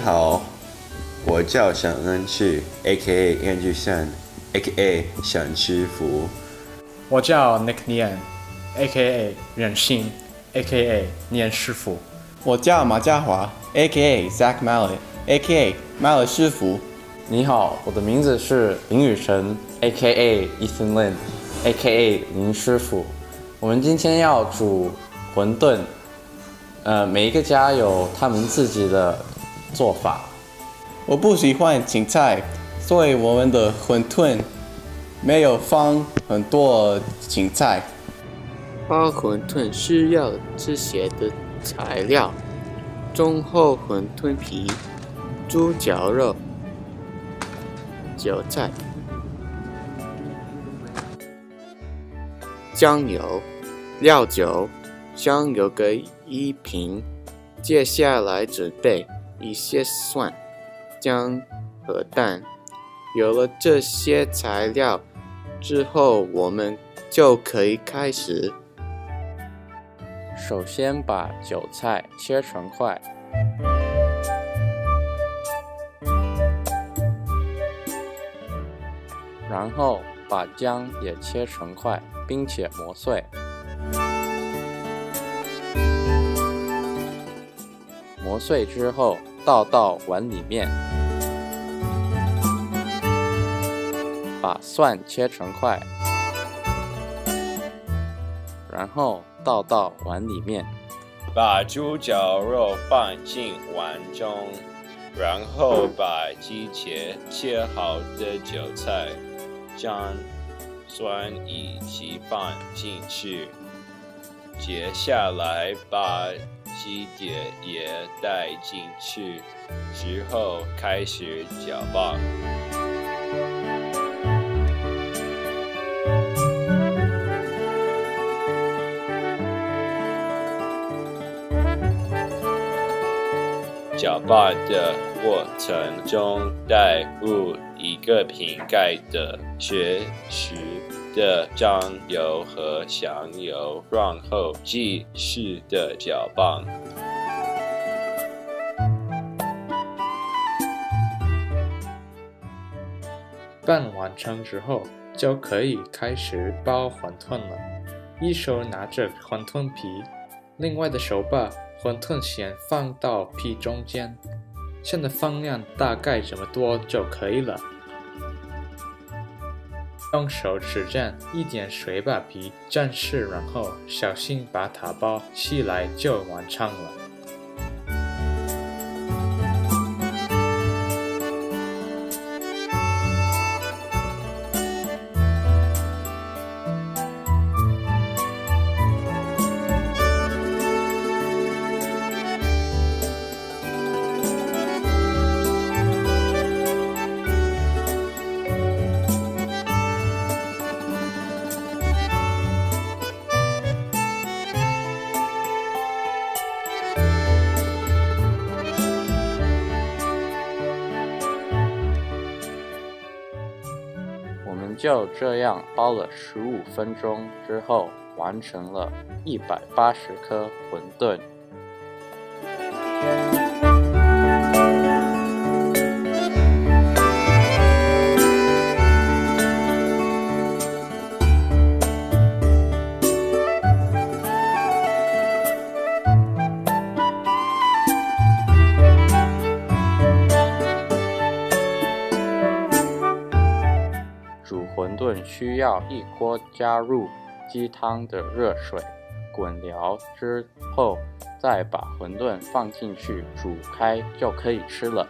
好，我叫沈恩旭 ，A.K.A. 燕巨善 ，A.K.A. 沈师傅。我叫 Nick Nian，A.K.A. 任性 ，A.K.A. 念师傅。我叫马家华 ，A.K.A. Zach Mallet，A.K.A. Mallet 师傅。你好，我的名字是林雨辰 ，A.K.A. Ethan Lin，A.K.A. 林师傅。我们今天要煮馄饨，每一个家有他们自己的做法。我不喜欢芹菜，所以我们的馄饨没有放很多芹菜。包馄饨需要这些的材料：中厚馄饨皮、猪脚肉、韭菜、酱油、料酒、香油各1瓶。接下来准备一些蒜、姜和蛋。有了这些材料之后，我们就可以开始。首先把韭菜切成块，然后把姜也切成块，并且磨碎。磨碎之后倒到碗里面，把蒜切成块，然后倒到碗里面，把猪脚肉放进碗中，然后把鸡切好的韭菜、姜、蒜一起放进去。接下来把鸡碟也带进去，之后开始搅拌。搅拌的过程中，带入1个瓶盖的学食的酱油和香油，然后继续的搅拌。拌完成之后，就可以开始包馄饨了。一手拿着馄饨皮，另外的手把馄饨馅放到皮中间，馅的分量大概这么多就可以了。用手指蘸一点水把皮沾湿，然后小心把它包起来就完成了。就这样包了15分钟之后，完成了180颗馄饨。煮馄饨需要一锅加入鸡汤的热水，滚了之后再把馄饨放进去煮开就可以吃了。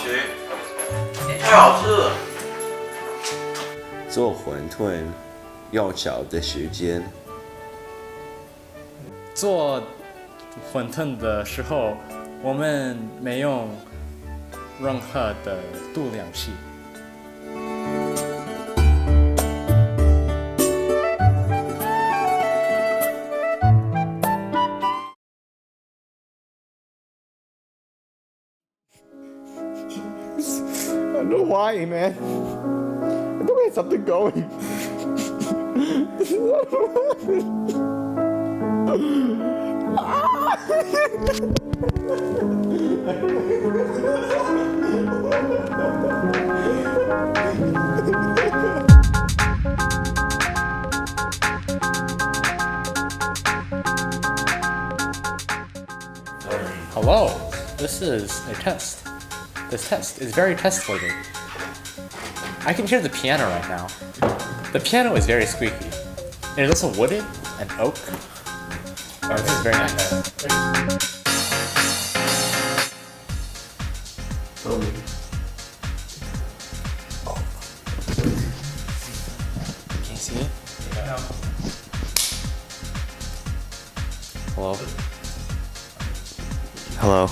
吃，太好吃了。做馄饨要找的时间。做馄饨的时候，我们没用任何的度量器。I don't know why, man. I don't get something going. Hello, this is a test. This test is very test-worthy. I can hear the piano right now. The piano is very squeaky. It is also wooded and oak. Oh, this is very nice. Can you see it? Hello. Hello.